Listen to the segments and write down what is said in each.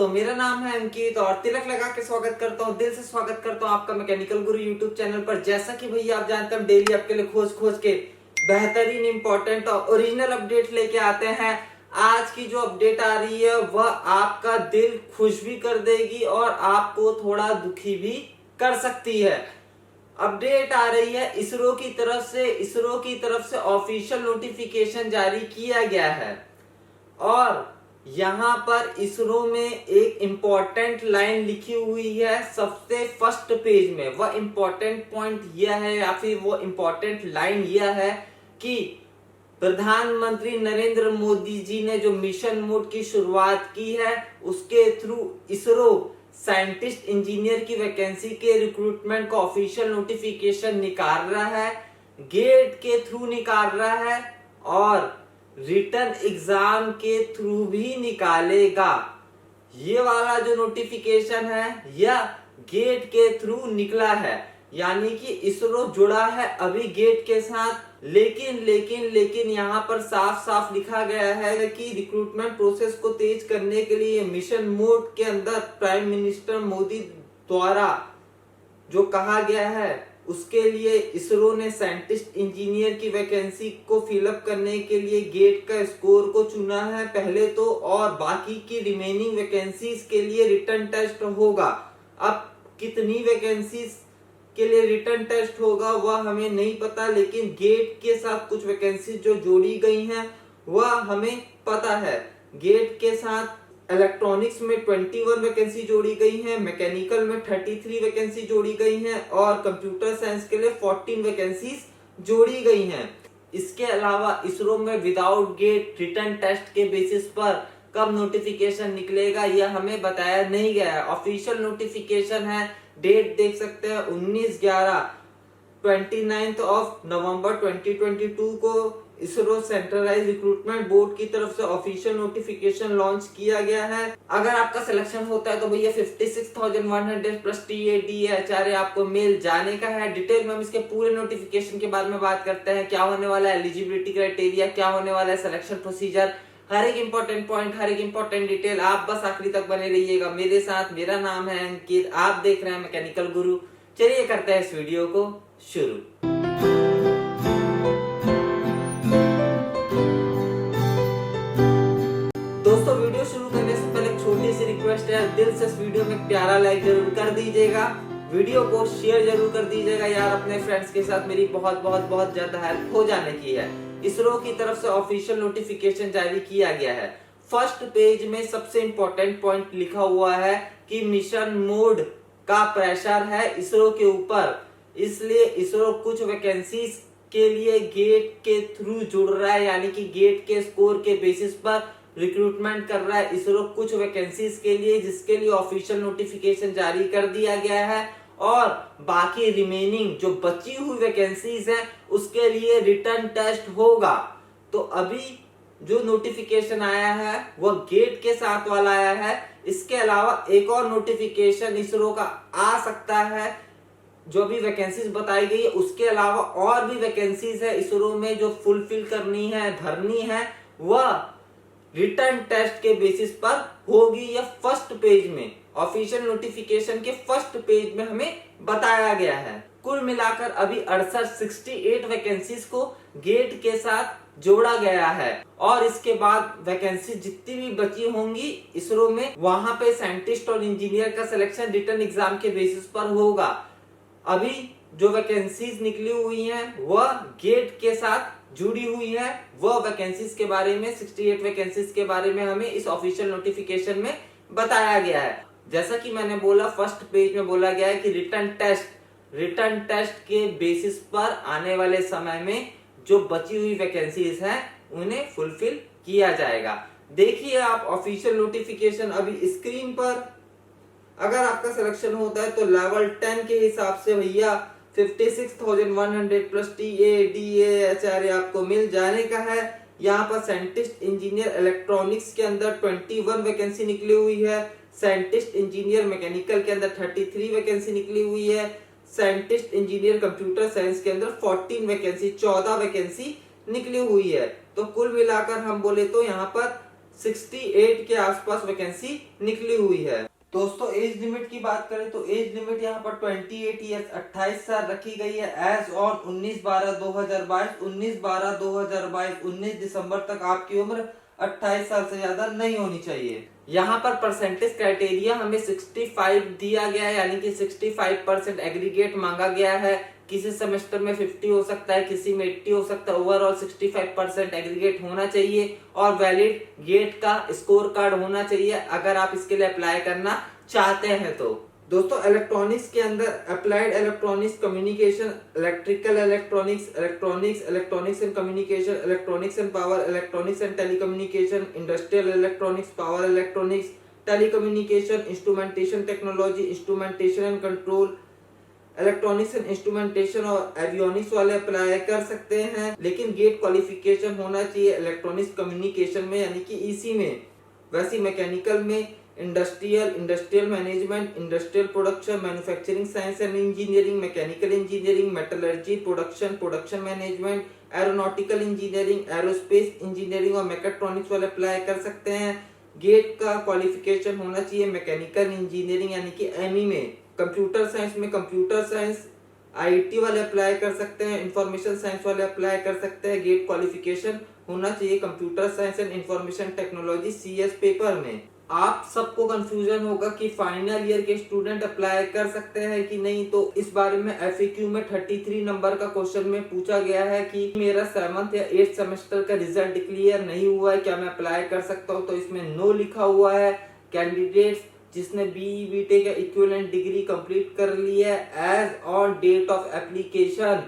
दोस्तों, मेरा नाम है अंकित और तिलक लगा के स्वागत करता हूँ, दिल से स्वागत करता हूँ आपका मैकेनिकल गुरु यूट्यूब चैनल पर। जैसा कि भैया आप जानते हैं, हम डेली आपके लिए खोज खोज के बेहतरीन, इंपॉर्टेंट और ओरिजिनल अपडेट लेके आते हैं। आज की जो अपडेट आ रही है वह आपका दिल खुश भी कर देगी और आपको थोड़ा दुखी भी कर सकती है। अपडेट आ रही है इसरो की तरफ से ऑफिशियल नोटिफिकेशन जारी किया गया है और यहाँ पर इसरो में एक इंपॉर्टेंट लाइन लिखी हुई है सबसे फर्स्ट पेज में। वह इंपॉर्टेंट पॉइंट यह है या फिर वो इंपॉर्टेंट लाइन यह है कि प्रधानमंत्री नरेंद्र मोदी जी ने जो मिशन मोड की शुरुआत की है उसके थ्रू इसरो साइंटिस्ट इंजीनियर की वैकेंसी के रिक्रूटमेंट का ऑफिशियल नोटिफिकेशन निकाल रहा है, गेट के थ्रू निकाल रहा है और रिटर्न एग्जाम के थ्रू भी निकालेगा। ये वाला जो नोटिफिकेशन है यह गेट के थ्रू निकला है, यानी कि इसरो जुड़ा है अभी गेट के साथ। लेकिन यहाँ पर साफ साफ लिखा गया है कि रिक्रूटमेंट प्रोसेस को तेज करने के लिए मिशन मोड के अंदर प्राइम मिनिस्टर मोदी द्वारा जो कहा गया है उसके लिए इसरो ने साइंटिस्ट इंजीनियर की वैकेंसी को फिलअप करने के लिए गेट का स्कोर को चुना है पहले तो, और बाकी की रिमेनिंग वैकेंसीज के लिए रिटर्न टेस्ट होगा। अब कितनी वैकेंसीज के लिए रिटर्न टेस्ट होगा वह हमें नहीं पता, लेकिन गेट के साथ कुछ वैकेंसी जो जोड़ी गई हैं वह हमें पता है। गेट के साथ इलेक्ट्रॉनिक्स में 21 वैकेंसी जोड़ी गई है, मैकेनिकल में 33 वैकेंसी जोड़ी गई है और कंप्यूटर साइंस के लिए 14 वैकेंसीज जोड़ी गई हैं। इसके अलावा इसरो में विदाउट गेट रिटर्न टेस्ट के बेसिस पर कब नोटिफिकेशन निकलेगा यह हमें बताया नहीं गया है। ऑफिशियल नोटिफिकेशन है, डेट देख सकते हैं 29 नवंबर 2022 को इसरो सेंट्रलाइज रिक्रूटमेंट बोर्ड की तरफ से ऑफिशियल नोटिफिकेशन लॉन्च किया गया है। अगर आपका सिलेक्शन होता है तो भैया 56,100 प्लस TADHRA आपको मेल जाने का है। डिटेल में हम इसके पूरे नोटिफिकेशन के बारे में बात करते हैं, क्या होने वाला है एलिजिबिलिटी क्राइटेरिया, क्या होने वाला है सिलेक्शन प्रोसीजर, हर एक इंपॉर्टेंट पॉइंट, हर एक इंपॉर्टेंट डिटेल। आप बस आखिरी तक बने रहिएगा मेरे साथ। मेरा नाम है अंकित, आप देख रहे हैं मैकेनिकल गुरु। चलिए करते हैं इस वीडियो को शुरू। दोस्तों, वीडियो शुरू करने से पहले छोटी सी रिक्वेस्ट है, दिल से इस वीडियो में प्यारा लाइक जरूर कर दीजिएगा, वीडियो को शेयर जरूर कर दीजिएगा यार अपने फ्रेंड्स के साथ। मेरी बहुत ज्यादा हेल्प हो जाने की है। इसरो की तरफ से ऑफिशियल नोटिफिकेशन जारी किया गया है। फर्स्ट पेज में सबसे इंपॉर्टेंट पॉइंट लिखा हुआ है कि मिशन मोड का प्रेशर है इसरो के ऊपर, इसलिए इसरो कुछ वैकेंसीज के लिए गेट के थ्रू जुड़ रहा है, यानी कि गेट के स्कोर के बेसिस पर रिक्रूटमेंट कर रहा है इसरो कुछ वैकेंसीज के लिए, जिसके लिए ऑफिशियल नोटिफिकेशन जारी कर दिया गया है और बाकी रिमेनिंग जो बची हुई वैकेंसीज हैं उसके लिए रिटर्न टेस्ट होगा। तो अभी जो नोटिफिकेशन आया है वह गेट के साथ वाला आया है। इसके अलावा एक और नोटिफिकेशन इसरो का आ सकता है, जो भी वैकेंसीज बताई गई है उसके अलावा और भी वैकेंसीज है इसरो में जो फुलफिल करनी है, भरनी है, वह रिटर्न टेस्ट के बेसिस पर होगी। या फर्स्ट पेज में ऑफिशियल नोटिफिकेशन के फर्स्ट पेज में हमें बताया गया है। कुल मिलाकर अभी 68 वैकेंसीज को गेट के साथ जोड़ा गया है और इसके बाद वैकेंसी जितनी भी बची होंगी इसरो में, वहां पे साइंटिस्ट और इंजीनियर का सिलेक्शन रिटर्न एग्जाम के बेसिस पर होगा। अभी जो वैकेंसीज निकली हुई हैं वह गेट के साथ जुड़ी हुई है। वह वैकेंसीज के बारे में 68 वैकेंसीज के बारे में हमें इस ऑफिशियल नोटिफिकेशन में बताया गया है। जैसा कि मैंने बोला, फर्स्ट पेज में बोला गया है कि रिटर्न टेस्ट के बेसिस पर आने वाले समय में जो बची हुई वैकेंसीज हैं उन्हें फुलफिल किया जाएगा। देखिए आप ऑफिशियल नोटिफिकेशन अभी स्क्रीन पर। अगर आपका सिलेक्शन होता है तो लेवल 10 के हिसाब से भैया 56,100 प्लस TADHRA आपको मिल जाने का है। यहाँ पर साइंटिस्ट इंजीनियर इलेक्ट्रॉनिक्स के अंदर 21 वैकेंसी निकली हुई है, साइंटिस्ट इंजीनियर मैकेनिकल के अंदर 33 वैकेंसी निकली हुई है, साइंटिस्ट इंजीनियर कंप्यूटर साइंस के अंदर 14 वैकेंसी निकली हुई है। तो कुल मिलाकर हम बोले तो यहाँ पर 68 के आसपास वैकेंसी निकली हुई है। दोस्तों एज लिमिट की बात करें तो एज लिमिट यहाँ पर 28 ईयर्स 28 साल रखी गई है एज ऑन 19/12/2022। 19/12/2022 19 दिसंबर तक आपकी उम्र 28 साल से ज्यादा नहीं होनी चाहिए। यहाँ पर परसेंटेज क्राइटेरिया हमें 65 दिया गया है, यानी कि 65% एग्रीगेट मांगा गया है। किसी सेमेस्टर में 50 हो सकता है, किसी में 80 हो सकता है। ओवरऑल 65% एग्रीगेट होना चाहिए और वैलिड गेट का स्कोर कार्ड होना चाहिए अगर आप इसके लिए अप्लाई करना चाहते हैं तो। दोस्तों इलेक्ट्रॉनिक्स के अंदर applied electronics, communication, electrical electronics, electronics and communication, electronics and power, electronics and telecommunication, industrial electronics, power electronics, telecommunication, instrumentation technology, instrumentation and control, electronics and instrumentation और एवियोनिक्स वाले अप्लाई कर सकते हैं। लेकिन गेट क्वालिफिकेशन होना चाहिए electronics communication में, यानी कि ईसी में। वैसे मैकेनिकल में industrial management, industrial production, manufacturing science and engineering, mechanical engineering, metallurgy, production management, aeronautical engineering, aerospace engineering और मैकेट्रॉनिक्स वाले अप्लाई कर सकते हैं। गेट का क्वालिफिकेशन होना चाहिए मैकेनिकल इंजीनियरिंग यानी कि एमई में। कंप्यूटर साइंस में कंप्यूटर साइंस, आईटी वाले अप्लाई कर सकते हैं, इंफॉर्मेशन साइंस वाले अप्लाई कर सकते हैं। गेट क्वालिफिकेशन होना चाहिए computer science and information technology CS paper में। आप सबको कंफ्यूजन होगा कि फाइनल ईयर के स्टूडेंट अप्लाई कर सकते हैं कि नहीं, तो इस बारे में एफएक्यू में 33 नंबर का क्वेश्चन में पूछा गया है कि मेरा 7th या 8th सेमेस्टर का रिजल्ट डिक्लेयर नहीं हुआ है, क्या मैं अप्लाई कर सकता हूं? तो इसमें नो लिखा हुआ है। कैंडिडेट्स जिसने बीई बीटेक या इक्विवेलेंट डिग्री कंप्लीट कर ली है as on date of application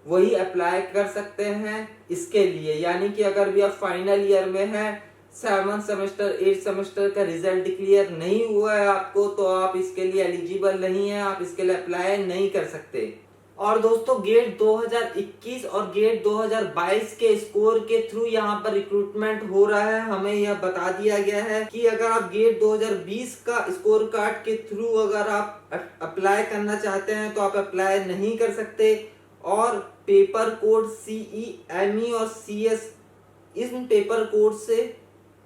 वही अप्लाई कर सकते हैं इसके लिए। यानी कि अगर भी आप फाइनल ईयर में है, 7th सेमेस्टर 8th सेमेस्टर का रिजल्ट डिक्लेयर नहीं हुआ है आपको, तो आप इसके लिए एलिजिबल नहीं है, आप इसके लिए अप्लाई नहीं कर सकते। और दोस्तों गेट 2021 और गेट 2022 के स्कोर के थ्रू यहाँ पर रिक्रूटमेंट हो रहा है। हमें यह बता दिया गया है कि अगर आप गेट 2020 का स्कोर कार्ड के थ्रू अगर आप अप्लाई करना चाहते हैं तो आप अप्लाई नहीं कर सकते। और पेपर कोड CE, ME और CS, इन पेपर कोड से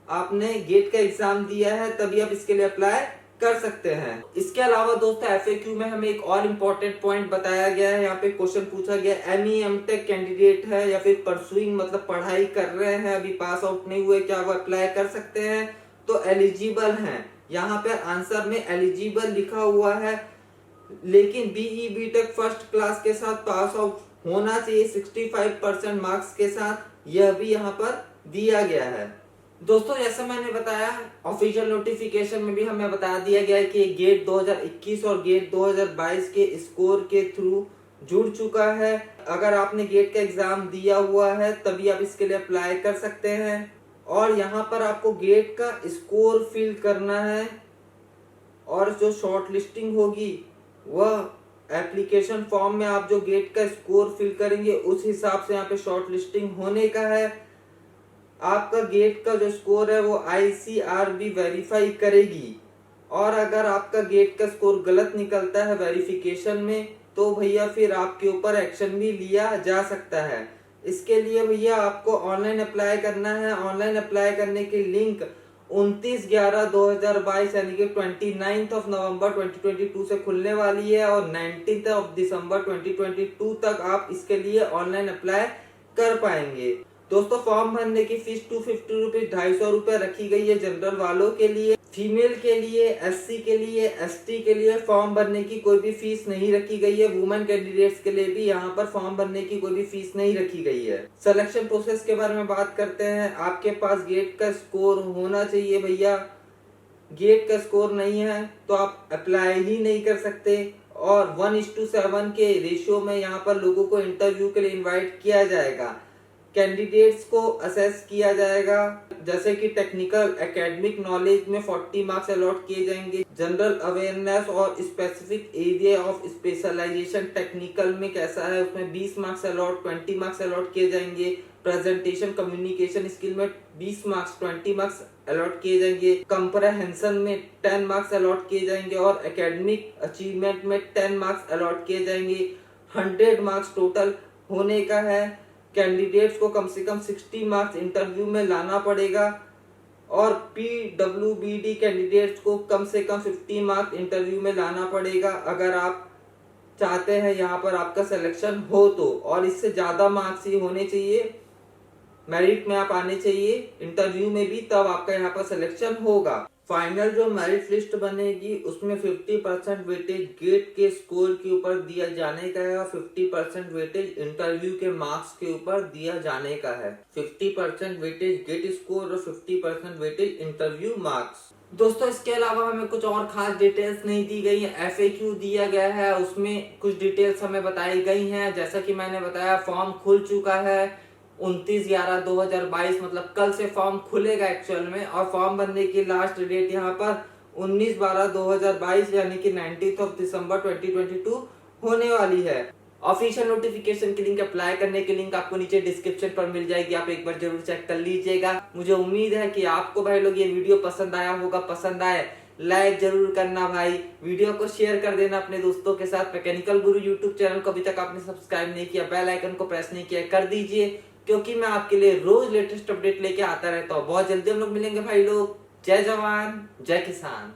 आपने गेट का एग्जाम दिया है तभी आप इसके लिए अप्लाई कर सकते हैं। इसके अलावा दोस्तों एफएक्यू में हमें एक और इम्पोर्टेंट पॉइंट बताया गया है। यहाँ पे क्वेश्चन पूछा गया ME MTech कैंडिडेट है या फिर परसुइंग मतलब पढ़ाई कर रहे हैं, अभी पास आउट नहीं हुए, क्या वो अप्लाई कर सकते हैं? तो एलिजिबल हैं। यहाँ पे आंसर में एलिजिबल लिखा हुआ है, लेकिन बीई बीटेक फर्स्ट क्लास के साथ पास आउट होना चाहिए 65% मार्क्स के साथ, यह भी यहाँ पर दिया गया है। दोस्तों जैसा मैंने बताया ऑफिशियल नोटिफिकेशन में भी हमें बता दिया गया है कि गेट 2021 और गेट 2022 के स्कोर के थ्रू जुड़ चुका है। अगर आपने गेट का एग्जाम दिया हुआ है तभी आप इसके लिए अप्लाई कर सकते हैं। और यहाँ पर आपको गेट का स्कोर फिल करना है और जो शॉर्ट लिस्टिंग होगी वह एप्लीकेशन फॉर्म में आप जो गेट का स्कोर फिल करेंगे उस हिसाब से यहाँ पे शॉर्ट लिस्टिंग होने का है। आपका गेट का जो स्कोर है वो ICRB वेरीफाई करेगी और अगर आपका गेट का स्कोर गलत निकलता है वेरिफिकेशन में तो भैया फिर आपके ऊपर एक्शन भी लिया जा सकता है। इसके लिए भैया आपको ऑनलाइन अप्लाई करना है। ऑनलाइन अप्लाई करने की लिंक 29/11/2022 यानी कि 29 नवंबर 2022 से खुलने वाली है और 19 दिसंबर 2022 तक आप इसके लिए ऑनलाइन अप्लाई कर पाएंगे। दोस्तों फॉर्म भरने की फीस 250 रुपीज 250 रुपए रखी गई है जनरल वालों के लिए। फीमेल के लिए, SC के लिए, ST के लिए फॉर्म भरने की कोई भी फीस नहीं रखी गई है। वुमेन कैंडिडेट्स के लिए भी यहाँ पर फॉर्म भरने की कोई भी फीस नहीं रखी गई है। सिलेक्शन प्रोसेस के बारे में बात करते हैं। आपके पास गेट का स्कोर होना चाहिए भैया। गेट का स्कोर नहीं है तो आप अप्लाई ही नहीं कर सकते। और 1:7 के रेशियो में यहाँ पर लोगों को इंटरव्यू के लिए इन्वाइट किया जाएगा। कैंडिडेट्स को असेस किया जाएगा, जैसे कि टेक्निकल एकेडमिक नॉलेज में 40 मार्क्स अलॉट किए जाएंगे। जनरल अवेयरनेस और specific area of specialisation technical में कैसा है उसमें 20 मार्क्स अलॉट 20 मार्क्स अलॉट किए जाएंगे। प्रेजेंटेशन कम्युनिकेशन स्किल में 20 मार्क्स 20 मार्क्स अलॉट किए जाएंगे। कंप्रहेंशन में 10 मार्क्स अलॉट किए जाएंगे और एकेडमिक अचीवमेंट में 10 मार्क्स अलॉट किए जाएंगे। 100 मार्क्स टोटल होने का है। कैंडिडेट्स को कम से कम 60 मार्क्स इंटरव्यू में लाना पड़ेगा। और PWBD कैंडिडेट्स को कम से कम 50 मार्क्स इंटरव्यू में लाना पड़ेगा अगर आप चाहते हैं यहाँ पर आपका सिलेक्शन हो तो, और इससे ज्यादा मार्क्स ही होने चाहिए, मेरिट में आप आने चाहिए इंटरव्यू में भी, तब आपका यहाँ पर सिलेक्शन होगा। फाइनल जो मेरिट लिस्ट बनेगी उसमें 50% वेटेज गेट के स्कोर के ऊपर दिया जाने का है और 50% वेटेज इंटरव्यू के मार्क्स के ऊपर दिया जाने का है। 50% वेटेज गेट स्कोर और 50% वेटेज इंटरव्यू मार्क्स। दोस्तों इसके अलावा हमें कुछ और खास डिटेल्स नहीं दी गई है। FAQ दिया गया है, उसमें कुछ डिटेल्स हमें बताई गई हैं। जैसा कि मैंने बताया, फॉर्म खुल चुका है 29/11/2022, मतलब कल से फॉर्म खुलेगा एक्चुअल में, और फॉर्म भरने की लास्ट डेट यहाँ पर 19/12/2022 यानी कि 19 दिसंबर 2022 होने वाली है। ऑफिशियल नोटिफिकेशन की लिंक, अप्लाई करने की लिंक आपको नीचे डिस्क्रिप्शन पर मिल जाएगी, आप एक बार जरूर चेक कर लीजिएगा। मुझे उम्मीद है कि आपको भाई लोग ये वीडियो पसंद आया होगा। पसंद आए लाइक जरूर करना भाई, वीडियो को शेयर कर देना अपने दोस्तों के साथ। मैकेनिकल गुरु यूट्यूब चैनल को अभी तक आपने सब्सक्राइब नहीं किया, बेल आइकन को प्रेस नहीं किया, कर दीजिए, क्योंकि मैं आपके लिए रोज लेटेस्ट अपडेट लेके आता रहता हूँ। बहुत जल्दी हम लोग मिलेंगे भाई लोग। जय जवान जय किसान।